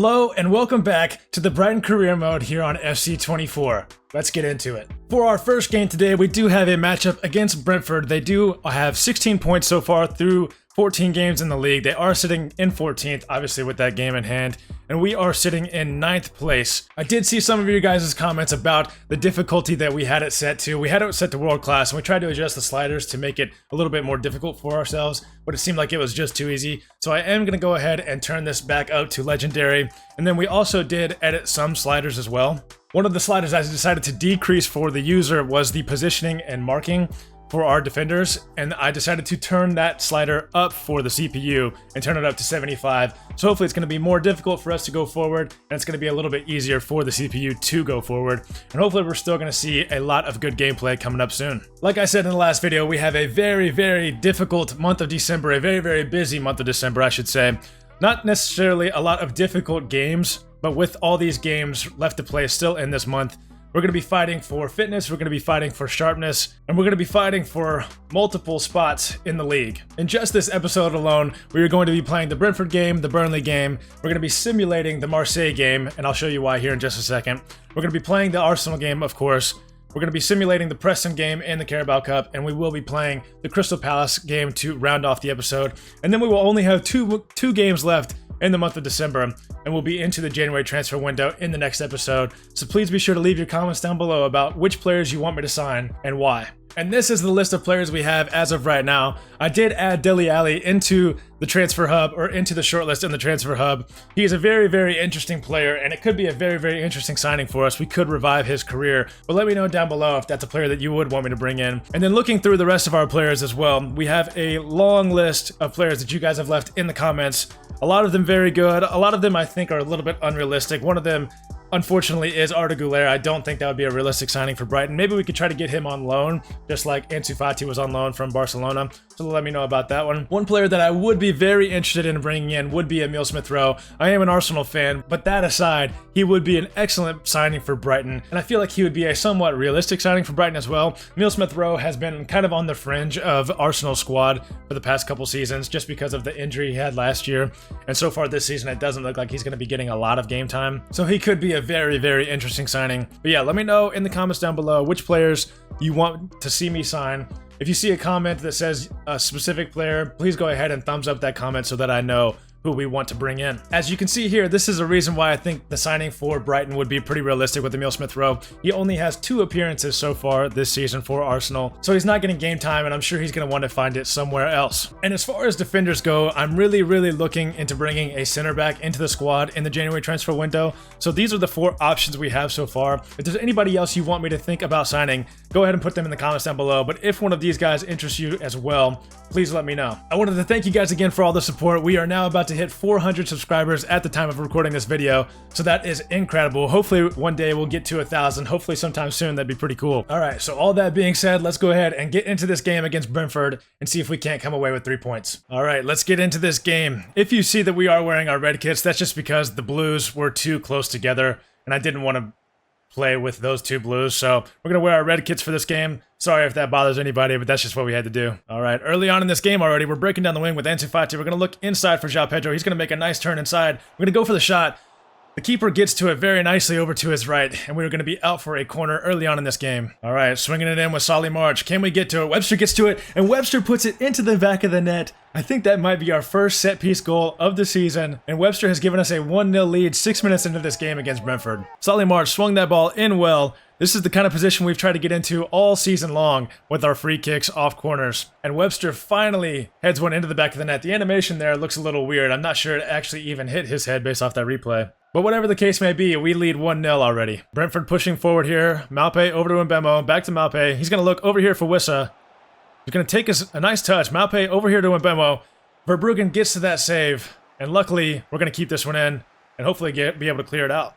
Hello and welcome back to the Brighton career mode here on FC24. Let's get into it. For our first game today, we do have a matchup against Brentford. They do have 16 points so far through 14 games in the league. They are sitting in 14th, obviously with that game in hand, and we are sitting in 9th place. I did see some of you guys' comments about the difficulty that we had it set to. We had it set to world class, and we tried to adjust the sliders to make it a little bit more difficult for ourselves, but it seemed like it was just too easy. So I am going to go ahead and turn this back up to legendary, and then we also did edit some sliders as well. One of the sliders I decided to decrease for the user was the positioning and marking for our defenders, and I decided to turn that slider up for the CPU and turn it up to 75. So hopefully it's going to be more difficult for us to go forward, and it's going to be a little bit easier for the CPU to go forward. And hopefully we're still going to see a lot of good gameplay coming up soon. Like I said in the last video, we have a very, very difficult month of December, a very, very busy month of December, I should say. Not necessarily a lot of difficult games, but with all these games left to play still in this month, we're going to be fighting for fitness, we're going to be fighting for sharpness, and we're going to be fighting for multiple spots in the league. In just this episode alone, we are going to be playing the Brentford game, the Burnley game, we're going to be simulating the Marseille game, and I'll show you why here in just a second. We're going to be playing the Arsenal game, of course. We're going to be simulating the Preston game and the Carabao Cup, and we will be playing the Crystal Palace game to round off the episode. And then we will only have two games left in the month of December, and we'll be into the January transfer window in the next episode. So please be sure to leave your comments down below about which players you want me to sign and why. And this is the list of players we have as of right now. I did add Dele Alli into the transfer hub, or into the shortlist in the transfer hub. He is a very, very interesting player, and it could be a very, very interesting signing for us. We could revive his career, but let me know down below if that's a player that you would want me to bring in. And then looking through the rest of our players as well, we have a long list of players that you guys have left in the comments. A lot of them very good. A lot of them I think are a little bit unrealistic. One of them, unfortunately, is Arda Güler. I don't think that would be a realistic signing for Brighton. Maybe we could try to get him on loan, just like Ansu Fati was on loan from Barcelona. So let me know about that one. One player that I would be very interested in bringing in would be Emile Smith-Rowe. I am an Arsenal fan, but that aside, he would be an excellent signing for Brighton, and I feel like he would be a somewhat realistic signing for Brighton as well. Emile Smith-Rowe has been kind of on the fringe of Arsenal's squad for the past couple seasons just because of the injury he had last year, and so far this season it doesn't look like he's going to be getting a lot of game time. So he could be a very, very interesting signing. But yeah, let me know in the comments down below which players you want to see me sign. If you see a comment that says a specific player, please go ahead and thumbs up that comment so that I know who we want to bring in. As you can see here, this is a reason why I think the signing for Brighton would be pretty realistic with Emile Smith-Rowe. He only has 2 appearances so far this season for Arsenal, so he's not getting game time, and I'm sure he's going to want to find it somewhere else. And as far as defenders go, I'm really, really looking into bringing a center back into the squad in the January transfer window. So these are the 4 options we have so far. If there's anybody else you want me to think about signing, go ahead and put them in the comments down below. But if one of these guys interests you as well, please let me know. I wanted to thank you guys again for all the support. We are now about to hit 400 subscribers at the time of recording this video, so that is incredible. Hopefully one day we'll get to 1,000, hopefully sometime soon. That'd be pretty cool. All right, so all that being said, let's go ahead and get into this game against Brentford and see if we can't come away with 3 points. All right, let's get into this game. If you see that we are wearing our red kits, that's just because the blues were too close together and I didn't want to play with those 2 blues, so we're gonna wear our red kits for this game. Sorry if that bothers anybody, but that's just what we had to do. All right, early on in this game already, we're breaking down the wing with Ansu Fati. We're gonna look inside for João Pedro. He's gonna make a nice turn inside. We're gonna go for the shot. The keeper gets to it very nicely over to his right, and we're going to be out for a corner early on in this game. All right, swinging it in with Solly March. Can we get to it? Webster gets to it, and Webster puts it into the back of the net. I think that might be our first set-piece goal of the season, and Webster has given us a 1-0 lead 6 minutes into this game against Brentford. Solly March swung that ball in well. This is the kind of position we've tried to get into all season long with our free kicks off corners. And Webster finally heads one into the back of the net. The animation there looks a little weird. I'm not sure it actually even hit his head based off that replay. But whatever the case may be, we lead 1-0 already. Brentford pushing forward here. Malpe over to Mbemo. Back to Malpe. He's going to look over here for Wissa. He's going to take a nice touch. Malpe over here to Mbemo. Verbruggen gets to that save. And luckily, we're going to keep this one in and hopefully be able to clear it out.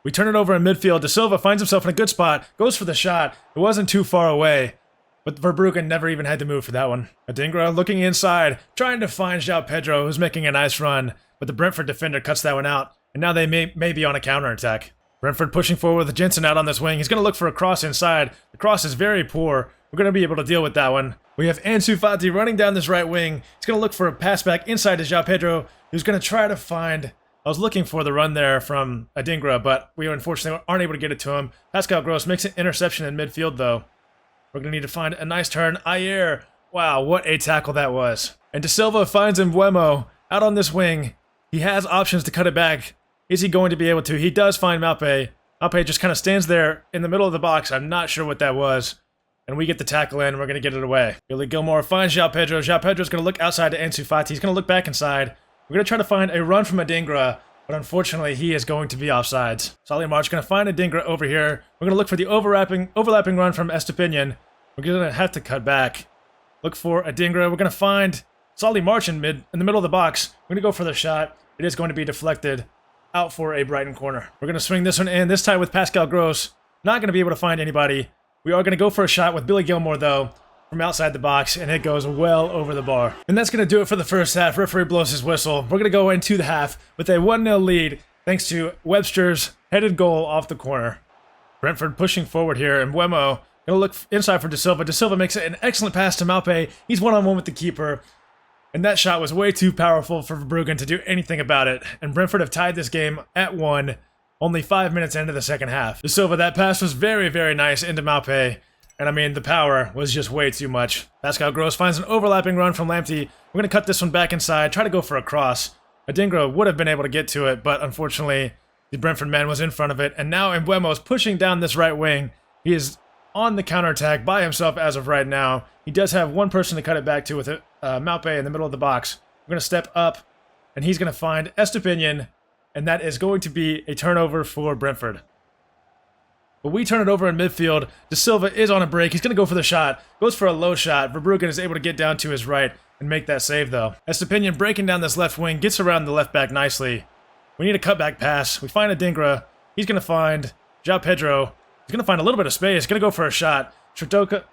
We turn it over in midfield. De Silva finds himself in a good spot. Goes for the shot. It wasn't too far away. But Verbruggen never even had to move for that one. Adingra looking inside. Trying to find João Pedro, who's making a nice run. But the Brentford defender cuts that one out. And now they may be on a counterattack. Brentford pushing forward with Jensen out on this wing. He's going to look for a cross inside. The cross is very poor. we're going to be able to deal with that one. We have Ansu Fati running down this right wing. He's going to look for a pass back inside to João Pedro, who's going to try to find... I was looking for the run there from Adingra, but we unfortunately aren't able to get it to him. Pascal Gross makes an interception in midfield, though. We're going to need to find a nice turn. Ayer. Wow, what a tackle that was. And De Silva finds Mbeumo out on this wing. He has options to cut it back. Is he going to be able to? He does find Mbappé. Mbappé just kind of stands there in the middle of the box. I'm not sure what that was. And we get the tackle in, and we're going to get it away. Billy Gilmore finds João Pedro. João Pedro's going to look outside to Ansu Fati. He's going to look back inside. We're going to try to find a run from Adingra, but unfortunately, he is going to be offsides. Solly March going to find Adingra over here. We're going to look for the overlapping run from Estepinian. We're going to have to cut back. Look for Adingra. We're going to find Solly March in the middle of the box. We're going to go for the shot. It is going to be deflected out for a Brighton corner. We're going to swing this one in, this time with Pascal Gross. Not going to be able to find anybody. We are going to go for a shot with Billy Gilmore, though, from outside the box, and it goes well over the bar. And that's going to do it for the first half. Referee blows his whistle. We're going to go into the half with a 1-0 lead, thanks to Webster's headed goal off the corner. Brentford pushing forward here, and Mbeumo going to look inside for De Silva. De Silva makes an excellent pass to Mbappé. He's one-on-one with the keeper. And that shot was way too powerful for Verbruggen to do anything about it. And Brentford have tied this game at 1, only 5 minutes into the second half. De Silva, that pass was very, very nice into Mbappé. And I mean, the power was just way too much. Pascal Gross finds an overlapping run from Lamptey. We're going to cut this one back inside, try to go for a cross. Adingra would have been able to get to it, but unfortunately, the Brentford man was in front of it. And now Mbeumo is pushing down this right wing. He is on the counterattack by himself as of right now. He does have one person to cut it back to with Mbappé in the middle of the box. We're going to step up, and he's going to find Estepinian, and that is going to be a turnover for Brentford. But we turn it over in midfield. De Silva is on a break. He's going to go for the shot. Goes for a low shot. Verbruggen is able to get down to his right and make that save, though. Estepinian breaking down this left wing. Gets around the left back nicely. We need a cutback pass. We find Adingra. He's going to find João Pedro. He's going to find a little bit of space. Going to go for a shot. Stradoka...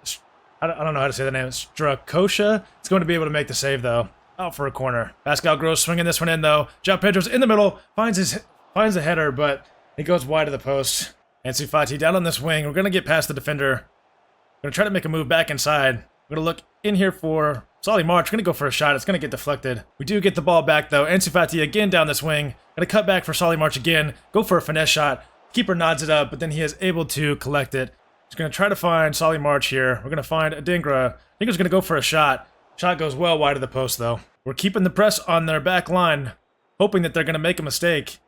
I don't know how to say the name. Strakosha. It's going to be able to make the save, though. Out for a corner. Pascal Gross swinging this one in, though. João Pedro's in the middle. Finds the header, but it goes wide of the post. Ansu Fati down on this wing. We're going to get past the defender. We're going to try to make a move back inside. We're going to look in here for Solly March. We're going to go for a shot. It's going to get deflected. We do get the ball back, though. Ansu Fati again down this wing. Going to cut back for Solly March again. Go for a finesse shot. Keeper nods it up, but then he is able to collect it. He's going to try to find Solly March here. We're going to find Adingra. Adingra's going to go for a shot. Shot goes well wide of the post, though. We're keeping the press on their back line, hoping that they're going to make a mistake.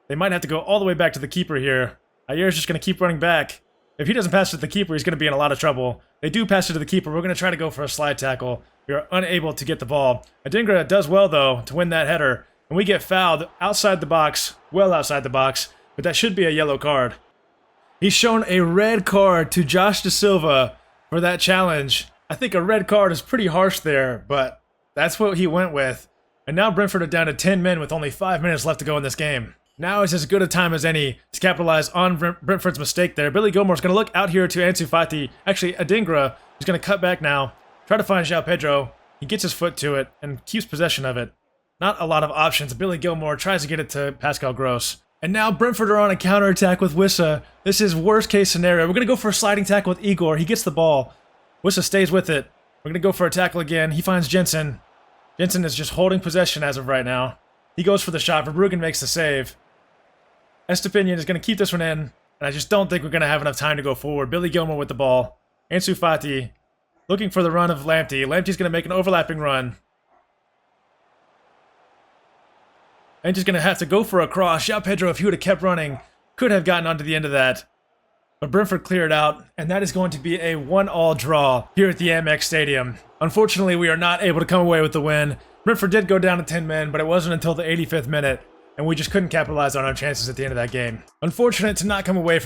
They might have to go all the way back to the keeper here. Ayer's just going to keep running back. If he doesn't pass it to the keeper, he's going to be in a lot of trouble. They do pass it to the keeper. We're going to try to go for a slide tackle. We are unable to get the ball. Adingra does well, though, to win that header. And we get fouled outside the box, well outside the box, but that should be a yellow card. He's shown a red card to Josh De Silva for that challenge. I think a red card is pretty harsh there, but that's what he went with. And now Brentford are down to 10 men with only 5 minutes left to go in this game. Now is as good a time as any to capitalize on Brentford's mistake there. Billy Gilmore's going to look out here to Ansu Fati. Actually, Adingra is going to cut back now. Try to find João Pedro. He gets his foot to it and keeps possession of it. Not a lot of options. Billy Gilmore tries to get it to Pascal Gross. And now Brentford are on a counterattack with Wissa. This is worst case scenario. We're going to go for a sliding tackle with Igor. He gets the ball. Wissa stays with it. We're going to go for a tackle again. He finds Jensen. Jensen is just holding possession as of right now. He goes for the shot. Verbruggen makes the save. Estepinian is going to keep this one in. And I just don't think we're going to have enough time to go forward. Billy Gilmore with the ball. Ansu Fati looking for the run of Lamptey. Lamptey's going to make an overlapping run. And just going to have to go for a cross. João Pedro, if he would have kept running, could have gotten onto the end of that. But Brentford cleared out, and that is going to be a 1-1 draw here at the Amex Stadium. Unfortunately, we are not able to come away with the win. Brentford did go down to 10 men, but it wasn't until the 85th minute, and we just couldn't capitalize on our chances at the end of that game. Unfortunate to not come away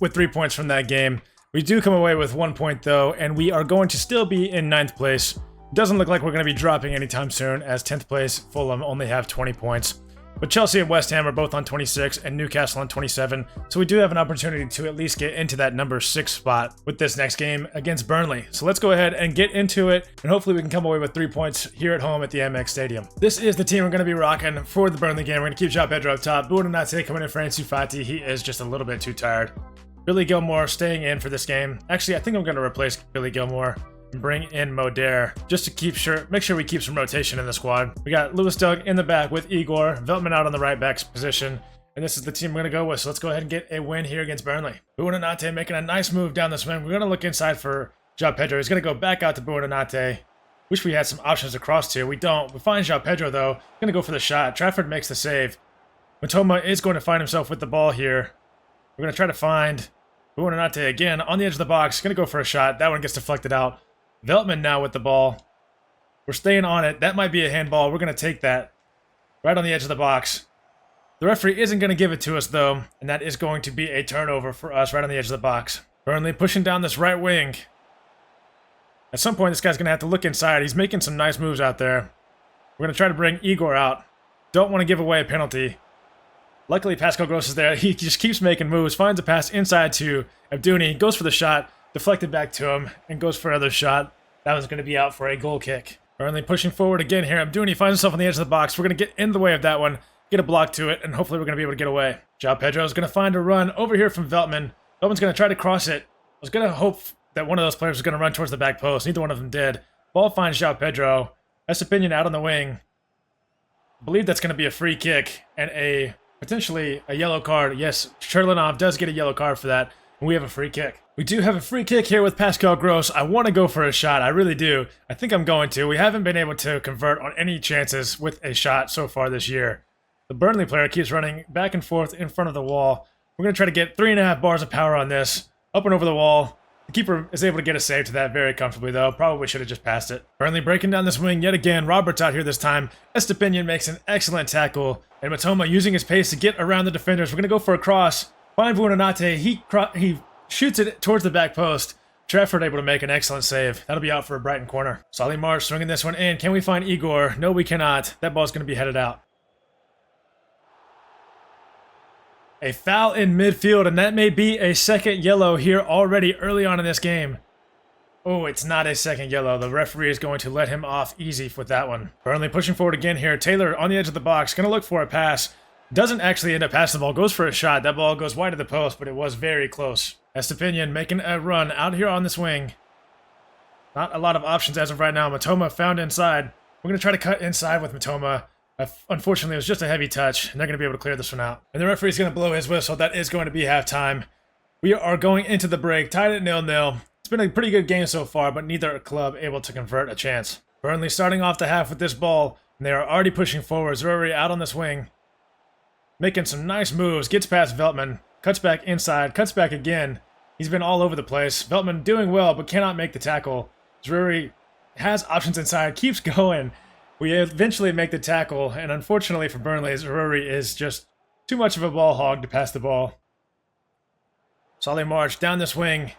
with 3 points from that game. We do come away with 1 point, though, and we are going to still be in 9th place. Doesn't look like we're going to be dropping anytime soon, as 10th place Fulham only have 20 points. But Chelsea and West Ham are both on 26 and Newcastle on 27, so we do have an opportunity to at least get into that number 6 spot with this next game against Burnley. So let's go ahead and get into it, and hopefully we can come away with 3 points here at home at the Amex Stadium. This is the team we're going to be rocking for the Burnley game. We're going to keep João Pedro up top. But would not say coming in for Ansu Fati. He is just a little bit too tired. Billy Gilmore staying in for this game. Actually, I think I'm going to replace Billy Gilmore and bring in Modere just to make sure we keep some rotation in the squad. We got Lewis Doug in the back with Igor, Veltman out on the right back's position. And this is the team we're going to go with, so let's go ahead and get a win here against Burnley. Buonanotte making a nice move down the swing. We're going to look inside for João Pedro. He's going to go back out to Buonanotte. Wish we had some options across to. We don't. We find João Pedro, though. Going to go for the shot. Trafford makes the save. Matoma is going to find himself with the ball here. We're going to try to find Buonanotte again on the edge of the box. Going to go for a shot. That one gets deflected out. Veltman now with the ball. We're staying on it. That might be a handball. We're going to take that right on the edge of the box. The referee isn't going to give it to us, though, and that is going to be a turnover for us right on the edge of the box. Burnley pushing down this right wing. At some point, this guy's going to have to look inside. He's making some nice moves out there. We're going to try to bring Igor out. Don't want to give away a penalty. Luckily, Pascal Gross is there. He just keeps making moves, finds a pass inside to Abdouni, goes for the shot, deflected back to him, and goes for another shot. That was going to be out for a goal kick. Burnley pushing forward again here. Abdouni finds himself on the edge of the box. We're going to get in the way of that one, get a block to it, and hopefully we're going to be able to get away. João Pedro is going to find a run over here from Veltman. Veltman's going to try to cross it. I was going to hope that one of those players was going to run towards the back post. Neither one of them did. Ball finds João Pedro. Estepinian out on the wing. I believe that's going to be a free kick and potentially a yellow card. Yes, Cherlinov does get a yellow card for that, and we have a free kick. We do have a free kick here with Pascal Gross. I want to go for a shot. I really do. I think I'm going to. We haven't been able to convert on any chances with a shot so far this year. The Burnley player keeps running back and forth in front of the wall. We're going to try to get 3.5 bars of power on this. Up and over the wall. The keeper is able to get a save to that very comfortably, though. Probably should have just passed it. Burnley breaking down this wing yet again. Roberts out here this time. Estepinian makes an excellent tackle. And Matoma using his pace to get around the defenders. We're going to go for a cross. Find Buonanotte. He shoots it towards the back post. Trafford able to make an excellent save. That'll be out for a Brighton corner. Solly March swinging this one in. Can we find Igor? No, we cannot. That ball's going to be headed out. A foul in midfield, and that may be a second yellow here already early on in this game. Oh, it's not a second yellow. The referee is going to let him off easy with that one. Burnley pushing forward again here. Taylor on the edge of the box. Going to look for a pass. Doesn't actually end up passing the ball. Goes for a shot. That ball goes wide of the post, but it was very close. Estepinian making a run out here on this wing. Not a lot of options as of right now. Matoma found inside. We're going to try to cut inside with Matoma. Unfortunately, it was just a heavy touch, and they're going to be able to clear this one out. And the referee's going to blow his whistle. That is going to be halftime. We are going into the break, tied at 0-0. It's been a pretty good game so far, but neither club able to convert a chance. Burnley starting off the half with this ball, and they are already pushing forward. Zururi out on this wing, making some nice moves. Gets past Veltman, cuts back inside, cuts back again. He's been all over the place. Veltman doing well, but cannot make the tackle. Zururi has options inside, keeps going. We eventually make the tackle, and unfortunately for Burnley, Zururi is just too much of a ball hog to pass the ball. Solly March down this wing.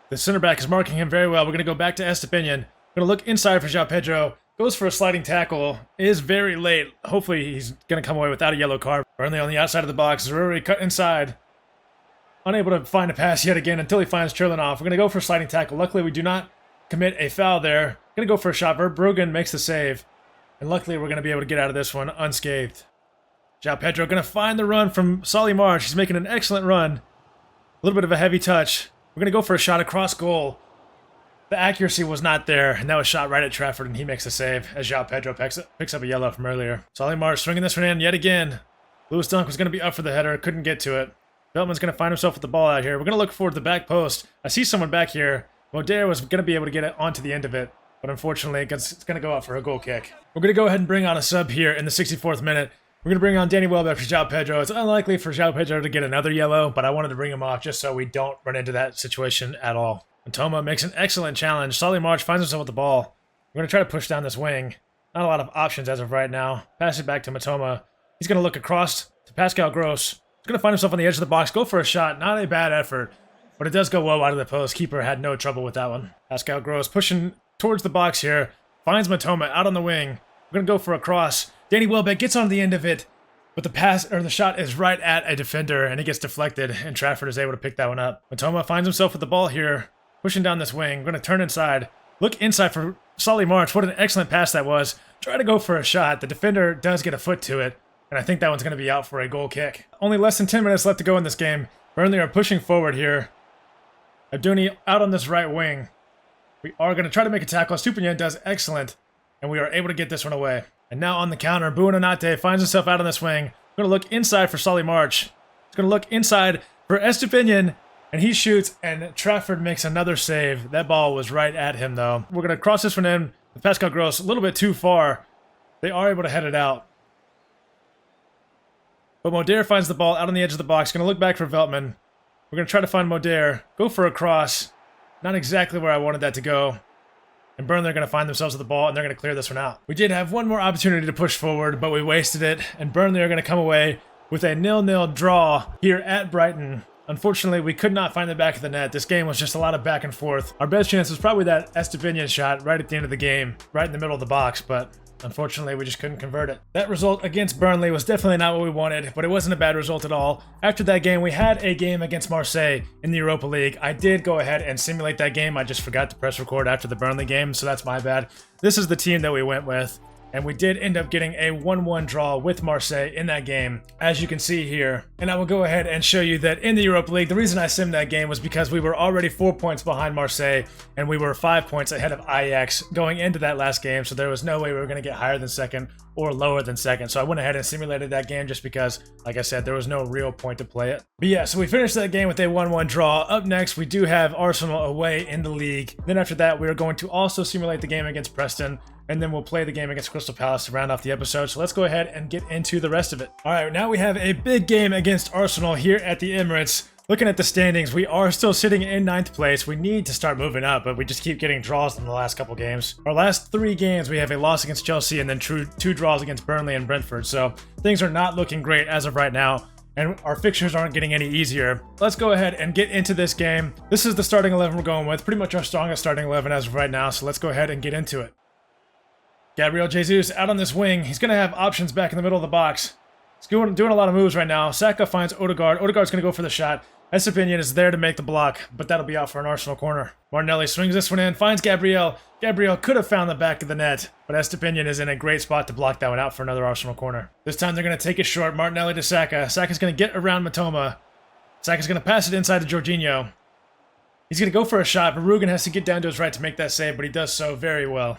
The center back is marking him very well. We're going to go back to Estepinian. We're going to look inside for João Pedro. Goes for a sliding tackle. Is very late. Hopefully he's going to come away without a yellow card. Burnley on the outside of the box. Zururi cut inside. Unable to find a pass yet again until he finds Cherlinov. We're going to go for a sliding tackle. Luckily we do not commit a foul there. Going to go for a shot. Verbruggen makes the save. And luckily we're going to be able to get out of this one unscathed. João Pedro going to find the run from Solly March. He's making an excellent run. A little bit of a heavy touch. We're going to go for a shot across goal. The accuracy was not there, and that was shot right at Trafford, and he makes the save as João Pedro picks up a yellow from earlier. Solly March swinging this one in yet again. Lewis Dunk was going to be up for the header, couldn't get to it. Veltman's going to find himself with the ball out here. We're going to look forward to the back post. I see someone back here. Modere was going to be able to get it onto the end of it, but unfortunately it's going to go out for a goal kick. We're going to go ahead and bring on a sub here in the 64th minute. We're going to bring on Danny Welbeck for João Pedro. It's unlikely for João Pedro to get another yellow, but I wanted to bring him off just so we don't run into that situation at all. Matoma makes an excellent challenge. Solly March finds himself with the ball. We're going to try to push down this wing. Not a lot of options as of right now. Pass it back to Matoma. He's going to look across to Pascal Gross. He's going to find himself on the edge of the box. Go for a shot. Not a bad effort, but it does go well out of the post. Keeper had no trouble with that one. Pascal Gross pushing towards the box here. Finds Matoma out on the wing. We're going to go for a cross. Danny Welbeck gets on the end of it, but the shot is right at a defender, and it gets deflected, and Trafford is able to pick that one up. Matoma finds himself with the ball here, pushing down this wing. We're going to turn inside. Look inside for Solly March. What an excellent pass that was. Try to go for a shot. The defender does get a foot to it, And I think that one's going to be out for a goal kick. Only less than 10 minutes left to go in this game. Burnley are pushing forward here. Abduni out on this right wing. We are going to try to make a tackle. Stupinian does excellent. And we are able to get this one away. And now on the counter, Buonanotte finds himself out on this wing. Going to look inside for Solly March. He's going to look inside for Estupinian. And he shoots, and Trafford makes another save. That ball was right at him, though. We're going to cross this one in with Pascal Gross a little bit too far. They are able to head it out. But Moder finds the ball out on the edge of the box. Going to look back for Veltman. We're going to try to find Moder. Go for a cross. Not exactly where I wanted that to go. And Burnley are going to find themselves with the ball, and they're going to clear this one out. We did have one more opportunity to push forward, but we wasted it. And Burnley are going to come away with a 0-0 draw here at Brighton. Unfortunately, we could not find the back of the net. This game was just a lot of back and forth. Our best chance was probably that Estupinian shot right at the end of the game, right in the middle of the box, but unfortunately, we just couldn't convert it. That result against Burnley was definitely not what we wanted, but it wasn't a bad result at all. After that game, we had a game against Marseille in the Europa League. I did go ahead and simulate that game. I just forgot to press record after the Burnley game, so that's my bad. This is the team that we went with. And we did end up getting a 1-1 draw with Marseille in that game, as you can see here. And I will go ahead and show you that in the Europa League, the reason I simmed that game was because we were already 4 points behind Marseille, and we were 5 points ahead of Ajax going into that last game, so there was no way we were going to get higher than second or lower than second. So I went ahead and simulated that game just because, like I said, there was no real point to play it. But yeah, so we finished that game with a 1-1 draw. Up next, we do have Arsenal away in the league. Then after that, we are going to also simulate the game against Preston, and then we'll play the game against Crystal Palace to round off the episode. So let's go ahead and get into the rest of it. All right, now we have a big game against Arsenal here at the Emirates. Looking at the standings, we are still sitting in 9th place. We need to start moving up, but we just keep getting draws in the last couple games. Our last 3 games, we have a loss against Chelsea and then 2 draws against Burnley and Brentford. So things are not looking great as of right now, and our fixtures aren't getting any easier. Let's go ahead and get into this game. This is the starting 11 we're going with, pretty much our strongest starting 11 as of right now, so let's go ahead and get into it. Gabriel Jesus out on this wing. He's going to have options back in the middle of the box. He's doing a lot of moves right now. Saka finds Odegaard. Odegaard's going to go for the shot. Estupinian is there to make the block, but that'll be out for an Arsenal corner. Martinelli swings this one in, finds Gabriel. Gabriel could have found the back of the net, but Estupinian is in a great spot to block that one out for another Arsenal corner. This time they're going to take it short. Martinelli to Saka. Saka's going to get around Matoma. Saka's going to pass it inside to Jorginho. He's going to go for a shot, but Rugen has to get down to his right to make that save, but he does so very well.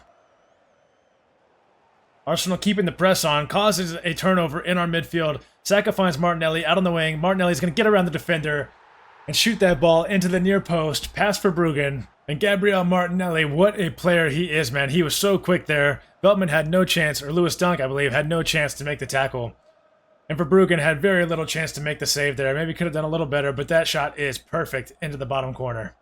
Arsenal keeping the press on, causes a turnover in our midfield. Saka finds Martinelli out on the wing. Martinelli's going to get around the defender and shoot that ball into the near post. Pass for Bruggen. And Gabriel Martinelli, what a player he is, man. He was so quick there. Veltman had no chance, or Lewis Dunk, I believe, had no chance to make the tackle. And for Bruggen, had very little chance to make the save there. Maybe could have done a little better, but that shot is perfect into the bottom corner.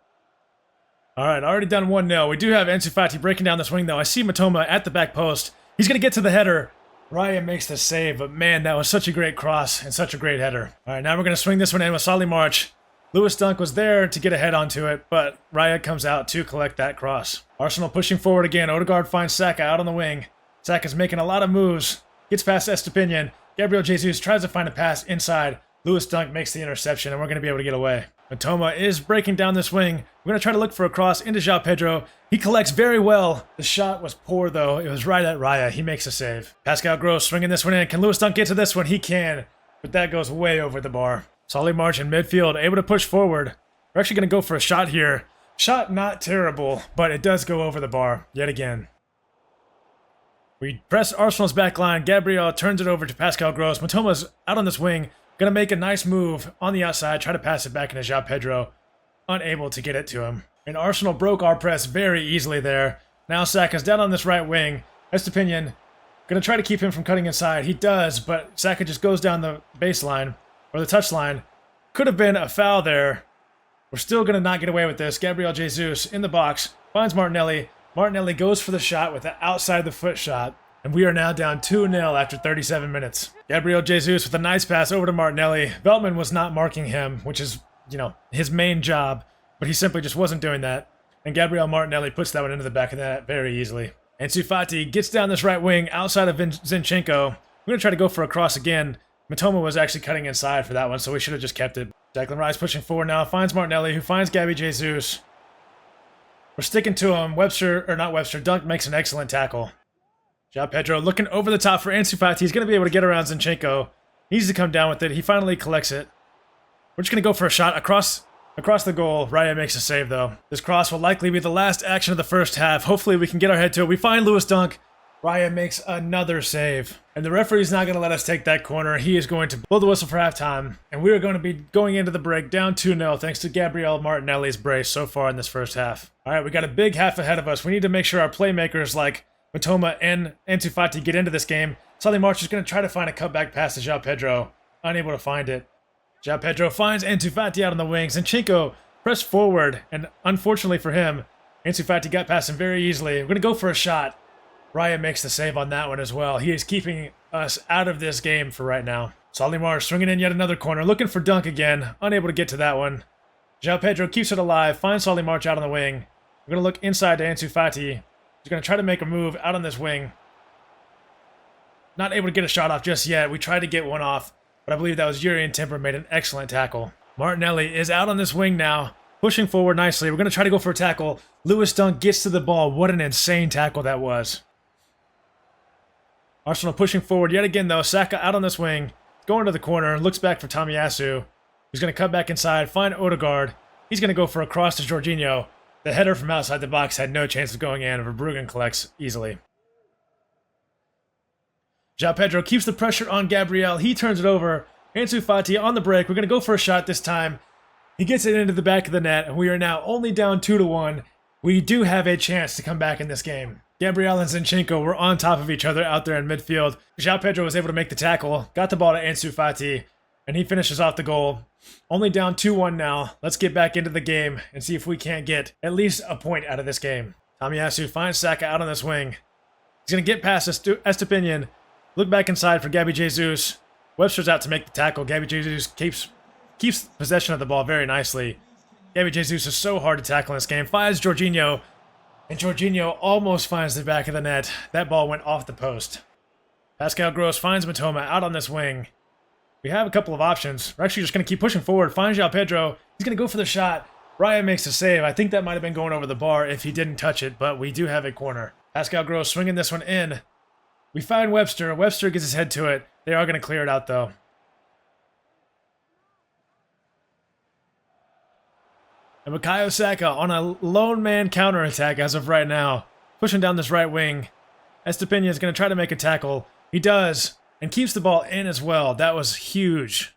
All right, already done 1-0. We do have Ansu Fati breaking down this wing, though. I see Matoma at the back post. He's going to get to the header. Raya makes the save, but man, that was such a great cross and such a great header. All right, now we're going to swing this one in with Solly March. Lewis Dunk was there to get a head onto it, but Raya comes out to collect that cross. Arsenal pushing forward again. Odegaard finds Saka out on the wing. Saka's making a lot of moves. Gets past Estupinian. Gabriel Jesus tries to find a pass inside. Lewis Dunk makes the interception, and we're going to be able to get away. Matoma is breaking down this wing. We're going to try to look for a cross into João Pedro. He collects very well. The shot was poor, though. It was right at Raya. He makes a save. Pascal Gross swinging this one in. Can Lewis Dunk get to this one? He can, but that goes way over the bar. Solly March in midfield, able to push forward. We're actually going to go for a shot here. Shot not terrible, but it does go over the bar yet again. We press Arsenal's back line. Gabriel turns it over to Pascal Gross. Matoma's out on this wing. Going to make a nice move on the outside. Try to pass it back into João Pedro. Unable to get it to him. And Arsenal broke our press very easily there. Now Saka's down on this right wing. Estupinian going to try to keep him from cutting inside. He does, but Saka just goes down the baseline, or the touchline. Could have been a foul there. We're still going to not get away with this. Gabriel Jesus in the box. Finds Martinelli. Martinelli goes for the shot with the outside the foot shot. And we are now down 2-0 after 37 minutes. Gabriel Jesus with a nice pass over to Martinelli. Veltman was not marking him, which is, his main job. But he simply just wasn't doing that. And Gabriel Martinelli puts that one into the back of the net very easily. Ansu Fati gets down this right wing outside of Zinchenko. We're going to try to go for a cross again. Matoma was actually cutting inside for that one, so we should have just kept it. Declan Rice pushing forward now. Finds Martinelli, who finds Gabby Jesus. We're sticking to him. Dunk makes an excellent tackle. João Pedro looking over the top for Ansu Fati. He's going to be able to get around Zinchenko. He needs to come down with it. He finally collects it. We're just going to go for a shot across the goal. Raya makes a save, though. This cross will likely be the last action of the first half. Hopefully, we can get our head to it. We find Lewis Dunk. Raya makes another save. And the referee's not going to let us take that corner. He is going to blow the whistle for halftime. And we are going to be going into the break down 2-0 thanks to Gabriel Martinelli's brace so far in this first half. All right, we got a big half ahead of us. We need to make sure our playmakers like Matoma and Ansu Fati get into this game. Solly March is going to try to find a cutback pass to João Pedro. Unable to find it. João Pedro finds Ansu Fati out on the wing. Zinchenko pressed forward, and unfortunately for him, Ansu Fati got past him very easily. We're going to go for a shot. Raya makes the save on that one as well. He is keeping us out of this game for right now. Solimar swinging in yet another corner, looking for Dunk again. Unable to get to that one. João Pedro keeps it alive, finds Solimar out on the wing. We're going to look inside to Ansu Fati. He's going to try to make a move out on this wing. Not able to get a shot off just yet. We tried to get one off, but I believe that was Yuri and Timber made an excellent tackle. Martinelli is out on this wing now, pushing forward nicely. We're going to try to go for a tackle. Lewis Dunk gets to the ball. What an insane tackle that was. Arsenal pushing forward yet again, though. Saka out on this wing, going to the corner, looks back for Tomiyasu. He's going to cut back inside, find Odegaard. He's going to go for a cross to Jorginho. The header from outside the box had no chance of going in. Verbruggen collects easily. João Pedro keeps the pressure on Gabriel. He turns it over. Ansu Fati on the break. We're going to go for a shot this time. He gets it into the back of the net, and we are now only down 2-1. We do have a chance to come back in this game. Gabriel and Zinchenko were on top of each other out there in midfield. João Pedro was able to make the tackle, got the ball to Ansu Fati, and he finishes off the goal. Only down 2-1 now. Let's get back into the game and see if we can't get at least a point out of this game. Tomiyasu finds Saka out on this wing. He's going to get past Estepinian. Look back inside for Gabby Jesus. Webster's out to make the tackle. Gabby Jesus keeps possession of the ball very nicely. Gabby Jesus is so hard to tackle in this game. Finds Jorginho. And Jorginho almost finds the back of the net. That ball went off the post. Pascal Gross finds Matoma out on this wing. We have a couple of options. We're actually just going to keep pushing forward. Finds João Pedro. He's going to go for the shot. Raya makes a save. I think that might have been going over the bar if he didn't touch it, but we do have a corner. Pascal Gross swinging this one in. We find Webster. Webster gets his head to it. They are going to clear it out, though. And Bukayo Saka on a lone man counterattack as of right now. Pushing down this right wing. Estepinian is going to try to make a tackle. He does. And keeps the ball in as well. That was huge.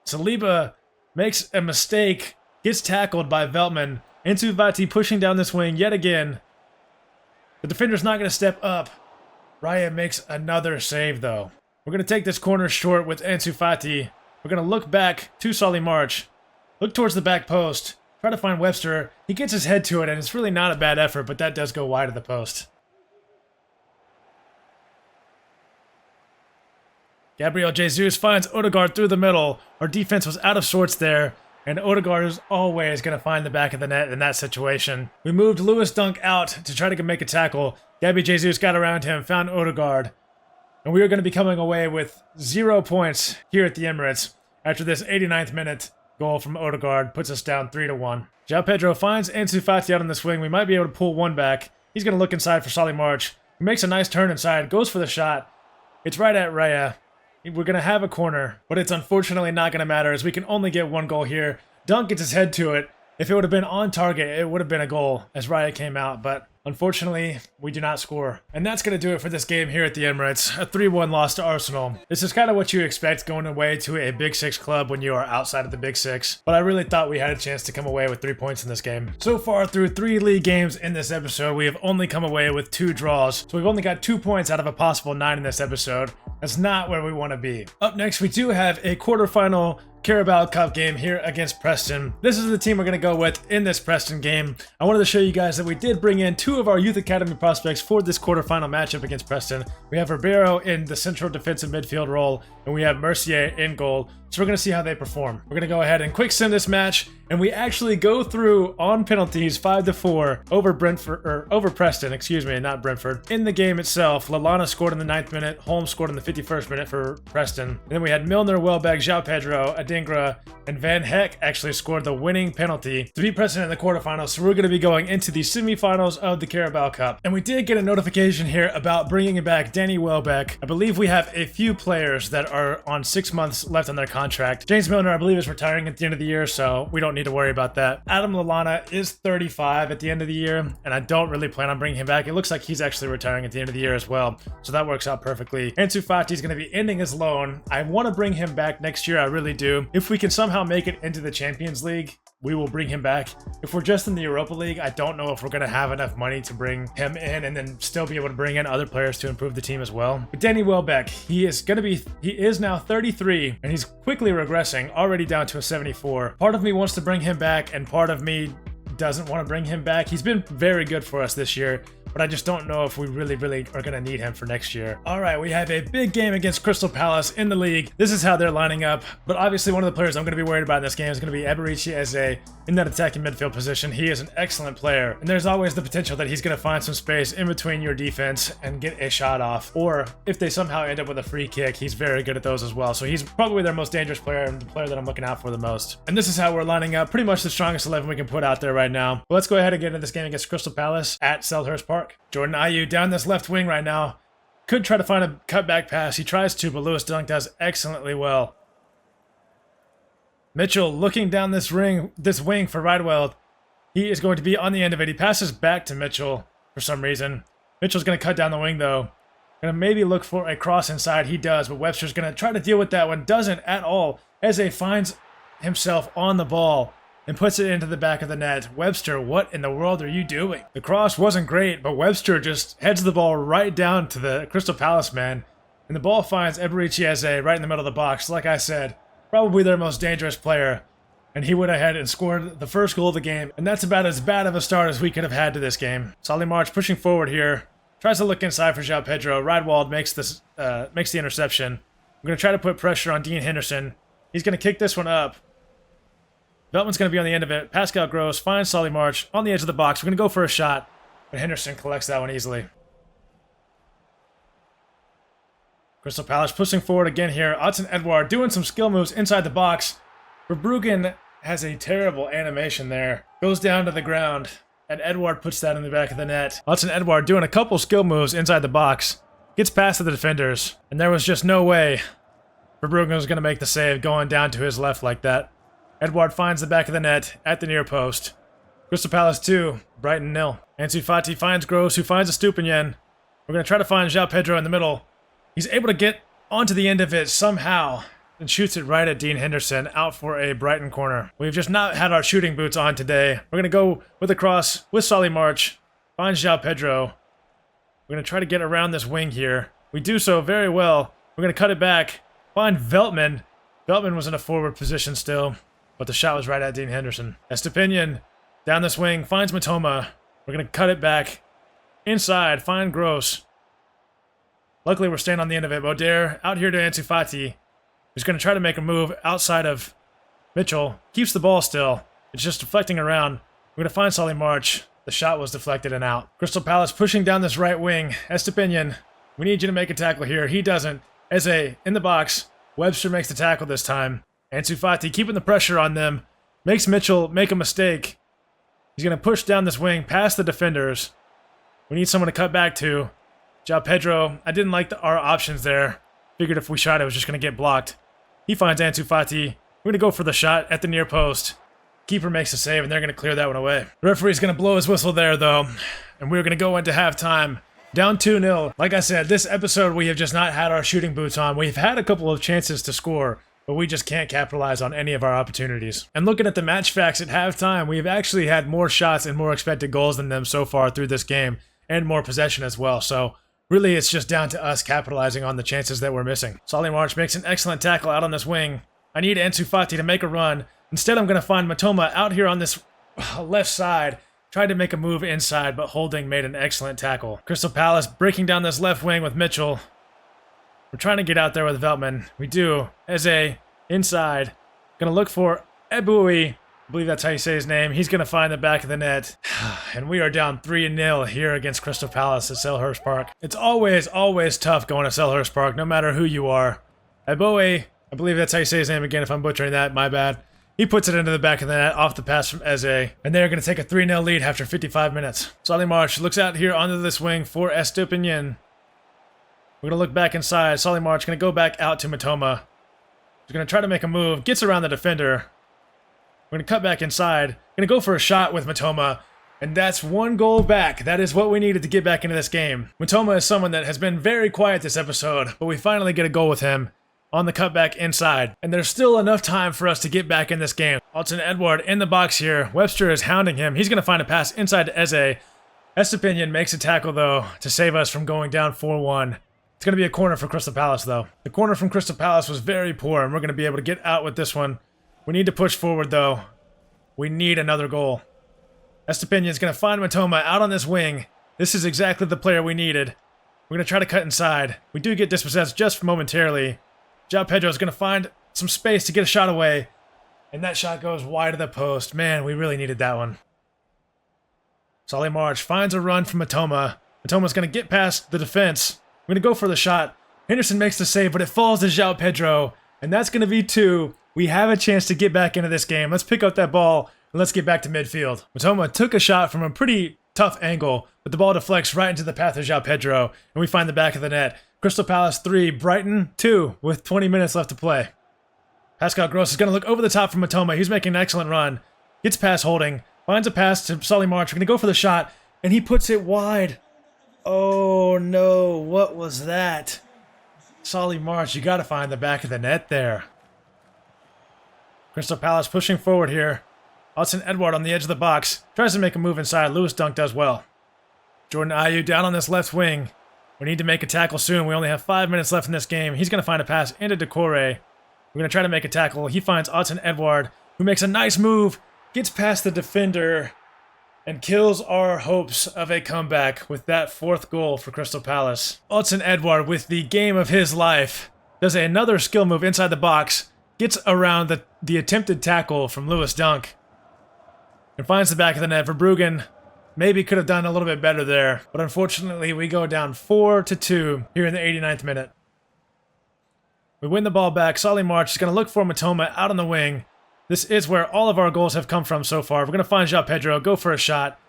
Saliba makes a mistake. Gets tackled by Veltman. Ansu Fati pushing down this wing yet again. The defender's not going to step up. Raya makes another save, though. We're going to take this corner short with Ansu Fati. We're going to look back to Solly March. Look towards the back post. Try to find Webster. He gets his head to it, and it's really not a bad effort, but that does go wide of the post. Gabriel Jesus finds Odegaard through the middle. Our defense was out of sorts there, and Odegaard is always going to find the back of the net in that situation. We moved Lewis Dunk out to try to make a tackle. Gabby Jesus got around him, found Odegaard, and we are going to be coming away with 0 points here at the Emirates after this 89th minute. Goal from Odegaard puts us down 3-1. João Pedro finds Ansu Fati out on the swing. We might be able to pull one back. He's going to look inside for Solly March. He makes a nice turn inside, goes for the shot. It's right at Raya. We're going to have a corner, but it's unfortunately not going to matter as we can only get one goal here. Dunk gets his head to it. If it would have been on target, it would have been a goal as Raya came out, but unfortunately, we do not score. And that's going to do it for this game here at the Emirates. A 3-1 loss to Arsenal. This is kind of what you expect going away to a Big Six club when you are outside of the Big Six. But I really thought we had a chance to come away with 3 points in this game. So far, through 3 league games in this episode, we have only come away with 2 draws. So we've only got 2 points out of a possible 9 in this episode. That's not where we want to be. Up next, we do have a quarterfinal Carabao Cup game here against Preston. This is the team we're going to go with in this Preston game. I wanted to show you guys that we did bring in 2 of our youth academy prospects for this quarterfinal matchup against Preston. We have Ribeiro in the central defensive midfield role, and we have Mercier in goal. So we're going to see how they perform. We're going to go ahead and quick sim this match, and we actually go through on penalties 5-4 over Preston, not Brentford. In the game itself, Lallana scored in the 9th minute, Holmes scored in the 51st minute for Preston. And then we had Milner, Welbeck, João Pedro, Adingra, and Van Heck actually scored the winning penalty to beat Preston in the quarterfinals. So we're going to be going into the semifinals of of the Carabao Cup. And we did get a notification here about bringing back Danny Welbeck. I believe we have a few players that are on 6 months left on their contract. James Milner, I believe, is retiring at the end of the year, so we don't need to worry about that. Adam Lallana is 35 at the end of the year, and I don't really plan on bringing him back. It looks like he's actually retiring at the end of the year as well, so that works out perfectly. Ansu Fati is going to be ending his loan. I want to bring him back next year, I really do. If we can somehow make it into the Champions League, we will bring him back. If we're just in the Europa League, I don't know if we're going to have enough money to bring him in and then still be able to bring in other players to improve the team as well. But Danny Welbeck, he is now 33 and he's quickly regressing, already down to a 74. Part of me wants to bring him back and part of me doesn't want to bring him back. He's been very good for us this year, but I just don't know if we really are going to need him for next year. All right, we have a big game against Crystal Palace in the league. This is how they're lining up, but obviously one of the players I'm going to be worried about in this game is going to be Eberici Eze in that attacking midfield position. He is an excellent player, and there's always the potential that he's going to find some space in between your defense and get a shot off, or if they somehow end up with a free kick, he's very good at those as well. So he's probably their most dangerous player and the player that I'm looking out for the most. And this is how we're lining up, pretty much the strongest 11 we can put out there right now. Well, let's go ahead and get into this game against Crystal Palace at Selhurst Park. Jordan Ayew down this left wing right now. Could try to find a cutback pass. He tries to, but Lewis Dunk does excellently well. Mitchell looking down this wing for Ridewell. He is going to be on the end of it. He passes back to Mitchell for some reason. Mitchell's going to cut down the wing though. Going to maybe look for a cross inside. He does, but Webster's going to try to deal with that one. Doesn't at all. Eze finds himself on the ball and puts it into the back of the net. Webster, what in the world are you doing? The cross wasn't great, but Webster just heads the ball right down to the Crystal Palace man. And the ball finds Eberici Eze right in the middle of the box. Like I said, probably their most dangerous player. And he went ahead and scored the first goal of the game. And that's about as bad of a start as we could have had to this game. Solly March pushing forward here. Tries to look inside for João Pedro. Ridewald makes the interception. I'm going to try to put pressure on Dean Henderson. He's going to kick this one up. Veltman's going to be on the end of it. Pascal Gross finds Solly March on the edge of the box. We're going to go for a shot, but Henderson collects that one easily. Crystal Palace pushing forward again here. Odsonne Edouard doing some skill moves inside the box. Verbruggen has a terrible animation there. Goes down to the ground, and Edouard puts that in the back of the net. Odsonne Edouard doing a couple skill moves inside the box. Gets past the defenders, and there was just no way Verbruggen was going to make the save going down to his left like that. Edouard finds the back of the net at the near post. Crystal Palace 2, Brighton 0. Ansu Fati finds Gross, who finds Estupiñán. We're going to try to find João Pedro in the middle. He's able to get onto the end of it somehow and shoots it right at Dean Henderson, out for a Brighton corner. We've just not had our shooting boots on today. We're going to go with a cross with Solly March. Finds João Pedro. We're going to try to get around this wing here. We do so very well. We're going to cut it back. Find Veltman. Veltman was in a forward position still, but the shot was right at Dean Henderson. Estupiñán down this wing, finds Matoma. We're going to cut it back. Inside, find Gross. Luckily, we're staying on the end of it. Baudelaire out here to Ansu Fati, who's going to try to make a move outside of Mitchell. Keeps the ball still. It's just deflecting around. We're going to find Solly March. The shot was deflected and out. Crystal Palace pushing down this right wing. Estupiñán, we need you to make a tackle here. He doesn't. Eze in the box. Webster makes the tackle this time. Ansu Fati keeping the pressure on them. Makes Mitchell make a mistake. He's going to push down this wing past the defenders. We need someone to cut back to. João Pedro, I didn't like our options there. Figured if we shot it was just going to get blocked. He finds Ansu Fati. We're going to go for the shot at the near post. Keeper makes a save and they're going to clear that one away. The referee's going to blow his whistle there though. And we're going to go into halftime. Down 2-0. Like I said, this episode we have just not had our shooting boots on. We've had a couple of chances to score, but we just can't capitalize on any of our opportunities. And looking at the match facts at halftime, we've actually had more shots and more expected goals than them so far through this game, and more possession as well. So really it's just down to us capitalizing on the chances that we're missing. Solly March makes an excellent tackle out on this wing. I need Ansu Fati to make a run. Instead I'm going to find Matoma out here on this left side. Tried to make a move inside, but Holding made an excellent tackle. Crystal Palace breaking down this left wing with Mitchell. We're trying to get out there with Veltman. We do. Eze inside. Gonna look for Eboué. I believe that's how you say his name. He's gonna find the back of the net. And we are down 3-0 here against Crystal Palace at Selhurst Park. It's always tough going to Selhurst Park, no matter who you are. Eboué, I believe that's how you say his name again. If I'm butchering that, my bad. He puts it into the back of the net off the pass from Eze, and they're going to take a 3-0 lead after 55 minutes. Solly March looks out here onto this wing for Estepinian. We're going to look back inside. Solly March going to go back out to Matoma. He's going to try to make a move, gets around the defender. We're going to cut back inside. Going to go for a shot with Matoma, and that's 1 goal back. That is what we needed to get back into this game. Matoma is someone that has been very quiet this episode, but we finally get a goal with him on the cutback inside. And there's still enough time for us to get back in this game. Alton Edward in the box here. Webster is hounding him. He's going to find a pass inside to Eze. Estepinian makes a tackle, though, to save us from going down 4-1. It's going to be a corner for Crystal Palace, though. The corner from Crystal Palace was very poor, and we're going to be able to get out with this one. We need to push forward, though. We need another goal. Estepinian is going to find Matoma out on this wing. This is exactly the player we needed. We're going to try to cut inside. We do get dispossessed just momentarily. João Pedro is going to find some space to get a shot away. And that shot goes wide of the post. Man, we really needed that one. Solly March finds a run from Matoma. Matoma's going to get past the defense. We're going to go for the shot. Henderson makes the save, but it falls to João Pedro. And that's going to be 2. We have a chance to get back into this game. Let's pick up that ball and let's get back to midfield. Matoma took a shot from a pretty tough angle, but the ball deflects right into the path of João Pedro, and we find the back of the net. Crystal Palace 3, Brighton 2, with 20 minutes left to play. Pascal Gross is going to look over the top from Matoma. He's making an excellent run. Gets past Holding. Finds a pass to Solly March. We're going to go for the shot, and he puts it wide. Oh no, what was that? Solly March, you got to find the back of the net there. Crystal Palace pushing forward here. Alton Edward on the edge of the box. Tries to make a move inside. Lewis Dunk does well. Jordan Ayew down on this left wing. We need to make a tackle soon. We only have 5 minutes left in this game. He's going to find a pass into Decore. We're going to try to make a tackle. He finds Alton Edward, who makes a nice move, gets past the defender, and kills our hopes of a comeback with that 4th goal for Crystal Palace. Alton Edward, with the game of his life, does another skill move inside the box, gets around the attempted tackle from Lewis Dunk, and finds the back of the net. Verbruggen maybe could have done a little bit better there, but unfortunately we go down 4-2 here in the 89th minute. We win the ball back. Solly March is going to look for Matoma out on the wing. This is where all of our goals have come from so far. We're going to find João Pedro, go for a shot.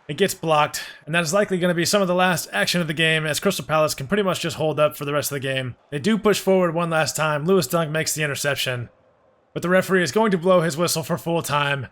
It gets blocked, and that is likely going to be some of the last action of the game, as Crystal Palace can pretty much just hold up for the rest of the game. They do push forward one last time. Lewis Dunk makes the interception, but the referee is going to blow his whistle for full time.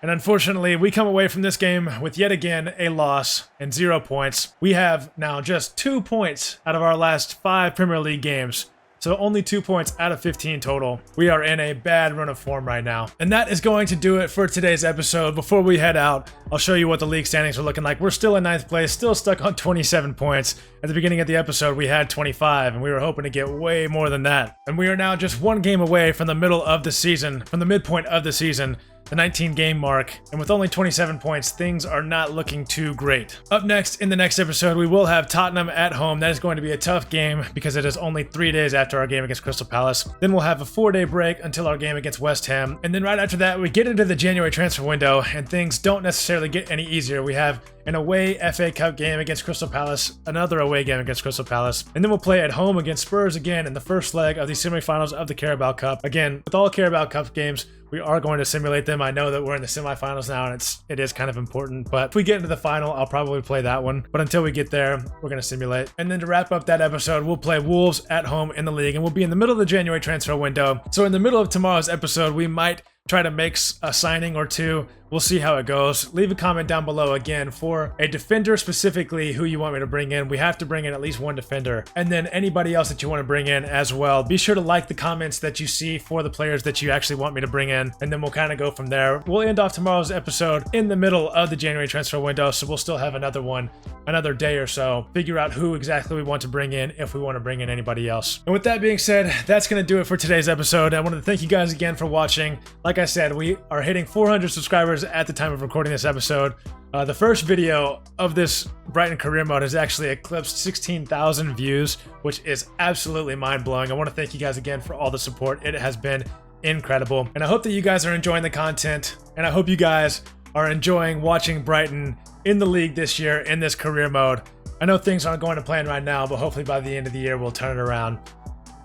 And unfortunately, we come away from this game with yet again a loss and 0 points. We have now just 2 points out of our last 5 Premier League games. So only 2 points out of 15 total. We are in a bad run of form right now. And that is going to do it for today's episode. Before we head out, I'll show you what the league standings are looking like. We're still in 9th place, still stuck on 27 points. At the beginning of the episode, we had 25, and we were hoping to get way more than that. And we are now just 1 game away from the middle of the season, from the midpoint of the season, the 19-game mark, and with only 27 points, things are not looking too great. Up next, in the next episode, we will have Tottenham at home. That is going to be a tough game because it is only 3 days after our game against Crystal Palace. Then we'll have a 4-day break until our game against West Ham, and then right after that, we get into the January transfer window, and things don't necessarily get any easier. We have an away FA Cup game against Crystal Palace, another away game against Crystal Palace, and then we'll play at home against Spurs again in the first leg of the semifinals of the Carabao Cup. Again, with all Carabao Cup games, we are going to simulate them. I know that we're in the semifinals now, and it is kind of important, but if we get into the final, I'll probably play that one. But until we get there, we're going to simulate. And then to wrap up that episode, we'll play Wolves at home in the league, and we'll be in the middle of the January transfer window. So in the middle of tomorrow's episode, we might try to make a signing or two. We'll see how it goes. Leave a comment down below again for a defender specifically who you want me to bring in. We have to bring in at least 1 defender. And then anybody else that you want to bring in as well. Be sure to like the comments that you see for the players that you actually want me to bring in. And then we'll kind of go from there. We'll end off tomorrow's episode in the middle of the January transfer window. So we'll still have another day or so. Figure out who exactly we want to bring in if we want to bring in anybody else. And with that being said, that's going to do it for today's episode. I wanted to thank you guys again for watching. Like I said, we are hitting 400 subscribers at the time of recording this episode. The first video of this Brighton career mode has actually eclipsed 16,000 views, which is absolutely mind-blowing. I want to thank you guys again for all the support. It has been incredible. And I hope that you guys are enjoying the content, and I hope you guys are enjoying watching Brighton in the league this year in this career mode. I know things aren't going to plan right now, but hopefully by the end of the year, we'll turn it around.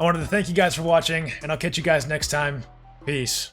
I wanted to thank you guys for watching, and I'll catch you guys next time. Peace.